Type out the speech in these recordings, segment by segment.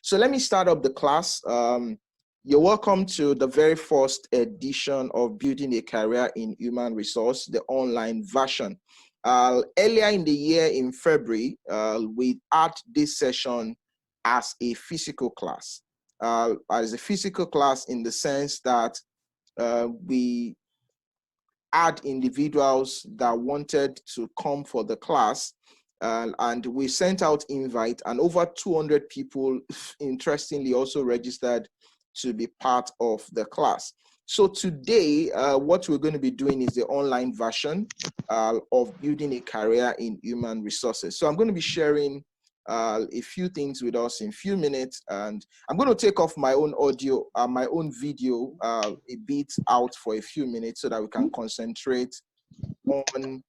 So let me start up the class. You're welcome to the very first edition of Building a Career in Human Resource, the online version. Earlier in the year, in February, we had this session as a physical class. As a physical class in the sense that we had individuals that wanted to come for the class, and we sent out invite, and over 200 people interestingly also registered to be part of the class. So today, what we're going to be doing is the online version of Building a Career in Human Resources. So I'm going to be sharing a few things with us in a few minutes, and I'm going to take off my own audio, my own video a bit out for a few minutes so that we can concentrate on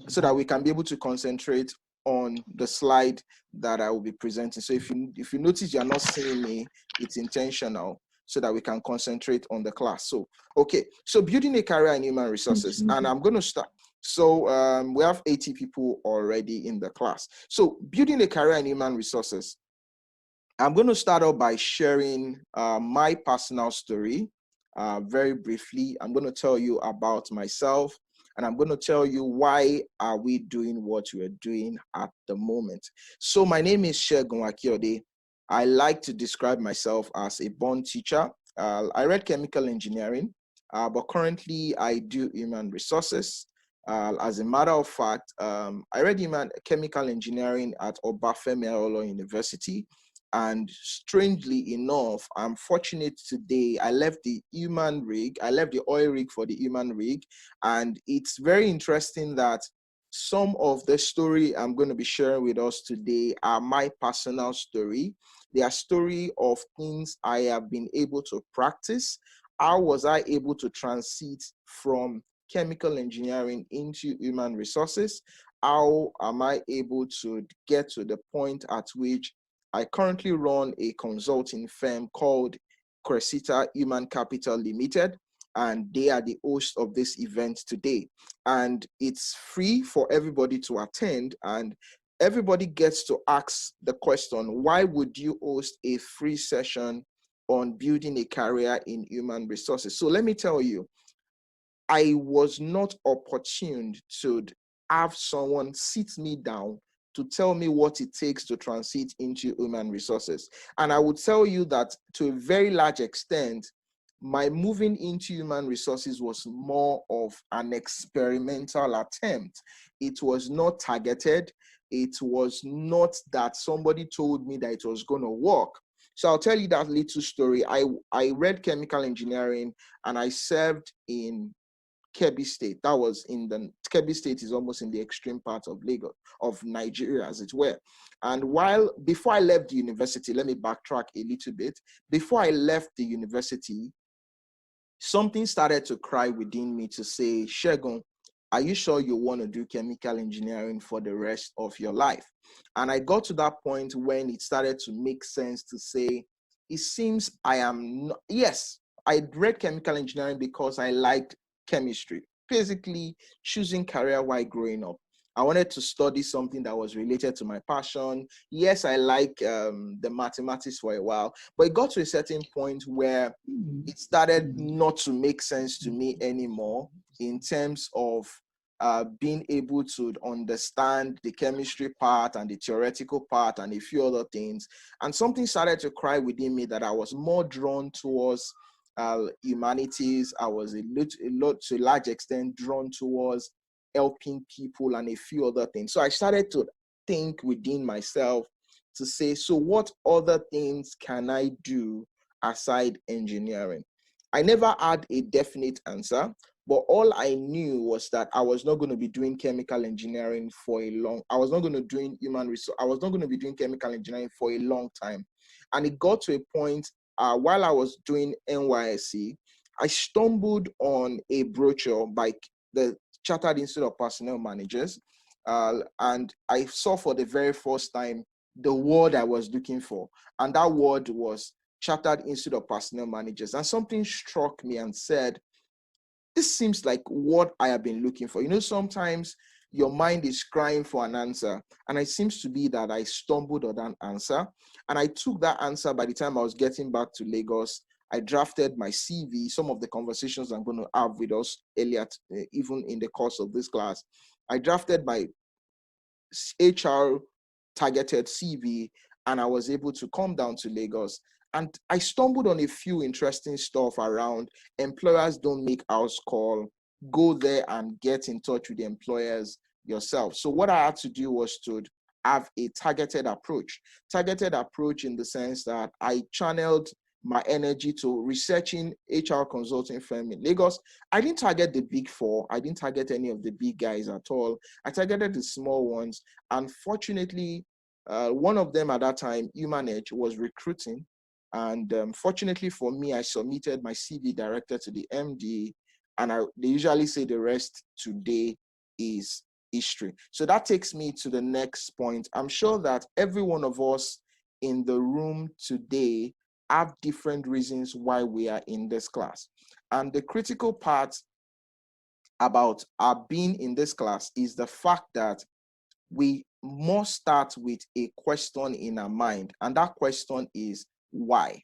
so that we can be able to concentrate on the slide that I will be presenting. So if you notice you're not seeing me, it's intentional so that we can concentrate on the class. So, okay, so Building a Career in Human Resources, and I'm going to start. So we have 80 people already in the class. So Building a Career in Human Resources, I'm going to start off by sharing my personal story very briefly. I'm going to tell you about myself, and I'm going to tell you why are we doing what we're doing at the moment. So my name is Segun Akiode. I like to describe myself as a born teacher. I read chemical engineering, but currently I do human resources. As a matter of fact, I read chemical engineering at Obafemi Awolowo University. And strangely enough, I'm fortunate today, I left the oil rig for the human rig. And it's very interesting that some of the story I'm going to be sharing with us today are my personal story. They are story of things I have been able to practice. How was I able to transit from chemical engineering into human resources? How am I able to get to the point at which I currently run a consulting firm called Cressita Human Capital Limited, and they are the host of this event today. And it's free for everybody to attend, and everybody gets to ask the question, why would you host a free session on building a career in human resources? So let me tell you, I was not opportuned to have someone sit me down to tell me what it takes to transit into human resources. And I would tell you that to a very large extent, my moving into human resources was more of an experimental attempt. It was not targeted. It was not that somebody told me that it was going to work. So I'll tell you that little story. I read chemical engineering and I served in Kebbi State. That was Kebbi State is almost in the extreme part of Lagos, of Nigeria, as it were. And before I left the university, let me backtrack a little bit. Before I left the university, something started to cry within me to say, Segun, are you sure you want to do chemical engineering for the rest of your life? And I got to that point when it started to make sense to say, it seems I am not, yes, I read chemical engineering because I liked chemistry, basically choosing career while growing up. I wanted to study something that was related to my passion. Yes, I like the mathematics for a while, but it got to a certain point where it started not to make sense to me anymore in terms of being able to understand the chemistry part and the theoretical part and a few other things. And something started to cry within me that I was more drawn towards humanities. I was to a large extent drawn towards helping people and a few other things. So I started to think within myself to say, so what other things can I do aside engineering? I never had a definite answer, but all I knew was that I was not going to be doing chemical engineering for I was not going to doing human resource. I was not going to be doing chemical engineering for a long time. And it got to a point while I was doing NYSC, I stumbled on a brochure by the Chartered Institute of Personnel Managers. And I saw for the very first time the word I was looking for. And that word was Chartered Institute of Personnel Managers. And something struck me and said, this seems like what I have been looking for. You know, sometimes your mind is crying for an answer. And it seems to be that I stumbled on that answer. And I took that answer by the time I was getting back to Lagos. I drafted my CV, some of the conversations I'm going to have with us earlier, even in the course of this class. I drafted my HR targeted CV, and I was able to come down to Lagos. And I stumbled on a few interesting stuff around employers don't make house call, go there and get in touch with the employers yourself. So what I had to do was to have a targeted approach in the sense that I channeled my energy to researching HR consulting firm in Lagos. I didn't target the big four. I didn't target any of the big guys at all. I targeted the small ones. Unfortunately, one of them at that time, HumanEdge, was recruiting. And fortunately for me, I submitted my CV directed to the MD, and they usually say the rest today is history. So that takes me to the next point. I'm sure that every one of us in the room today have different reasons why we are in this class. And the critical part about our being in this class is the fact that we must start with a question in our mind. And that question is why?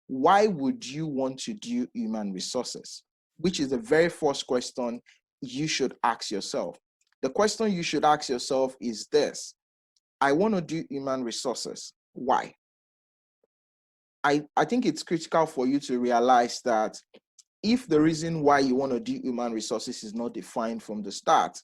Why would you want to do human resources? Which is the very first question you should ask yourself. The question you should ask yourself is this: I want to do human resources. Why? I think it's critical for you to realize that if the reason why you want to do human resources is not defined from the start,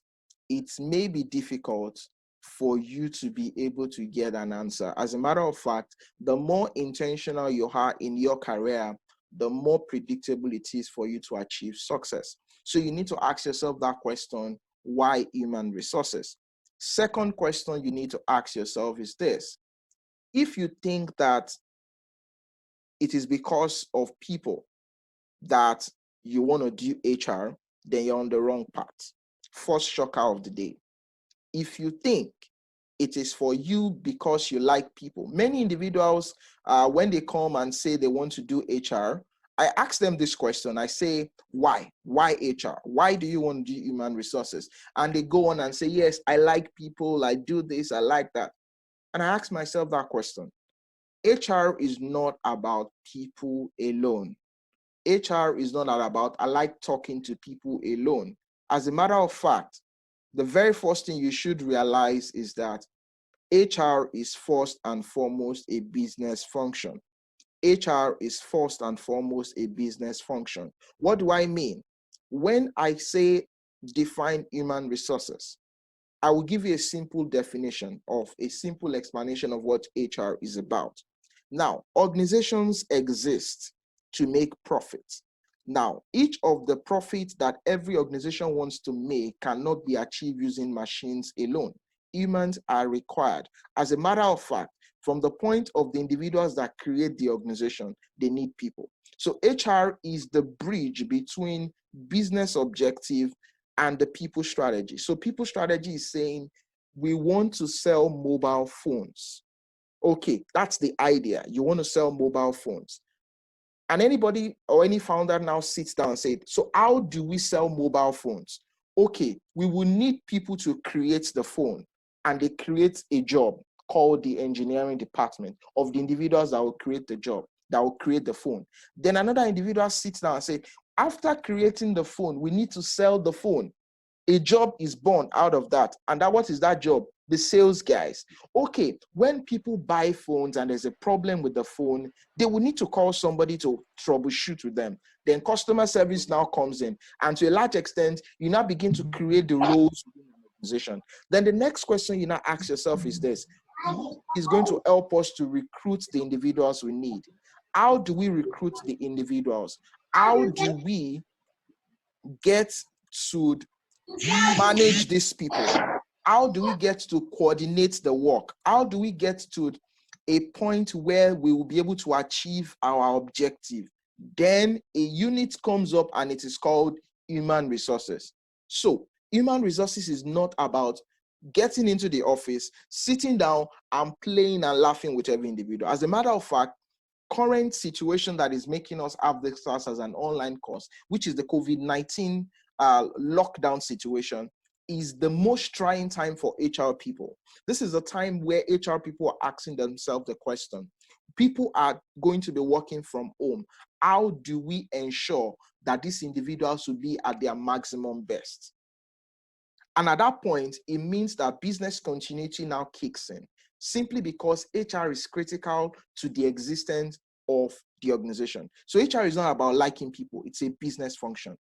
it may be difficult for you to be able to get an answer. As a matter of fact, the more intentional you are in your career, the more predictable it is for you to achieve success. So you need to ask yourself that question: why human resources? Second question you need to ask yourself is this: if you think that it is because of people that you want to do HR, then you're on the wrong path. First shocker of the day. If you think it is for you because you like people, many individuals, when they come and say they want to do HR, I ask them this question. I say, why? Why HR? Why do you want to do human resources? And they go on and say, yes, I like people, I do this, I like that. And I ask myself that question. HR is not about people alone. HR is not about, I like talking to people alone. As a matter of fact, the very first thing you should realize is that HR is first and foremost a business function. HR is first and foremost a business function. What do I mean? When I say define human resources, I will give you a simple definition of a simple explanation of what HR is about. Now, organizations exist to make profits. Now, each of the profits that every organization wants to make cannot be achieved using machines alone. Humans are required. As a matter of fact, from the point of the individuals that create the organization, they need people. So HR is the bridge between business objective and the people strategy. So people strategy is saying, we want to sell mobile phones. Okay, that's the idea. You want to sell mobile phones. And anybody or any founder now sits down and says, so how do we sell mobile phones? Okay, we will need people to create the phone, and they create a job called the engineering department of the individuals that will create the job, that will create the phone. Then another individual sits down and says, after creating the phone, we need to sell the phone. A job is born out of that. And that, what is that job? The sales guys. Okay, when people buy phones and there's a problem with the phone, they will need to call somebody to troubleshoot with them. Then customer service now comes in. And to a large extent, you now begin to create the roles within an organization. Then the next question you now ask yourself is this: who is going to help us to recruit the individuals we need? How do we recruit the individuals? How do we get to manage these people? How do we get to coordinate the work? How do we get to a point where we will be able to achieve our objective? Then a unit comes up and it is called human resources. So human resources is not about getting into the office, sitting down and playing and laughing with every individual. As a matter of fact, current situation that is making us have this class as an online course, which is the COVID-19 lockdown situation, is the most trying time for HR people. This is a time where HR people are asking themselves the question. People are going to be working from home. How do we ensure that these individuals will be at their maximum best? And at that point, it means that business continuity now kicks in, simply because HR is critical to the existence of the organization. So HR is not about liking people, it's a business function.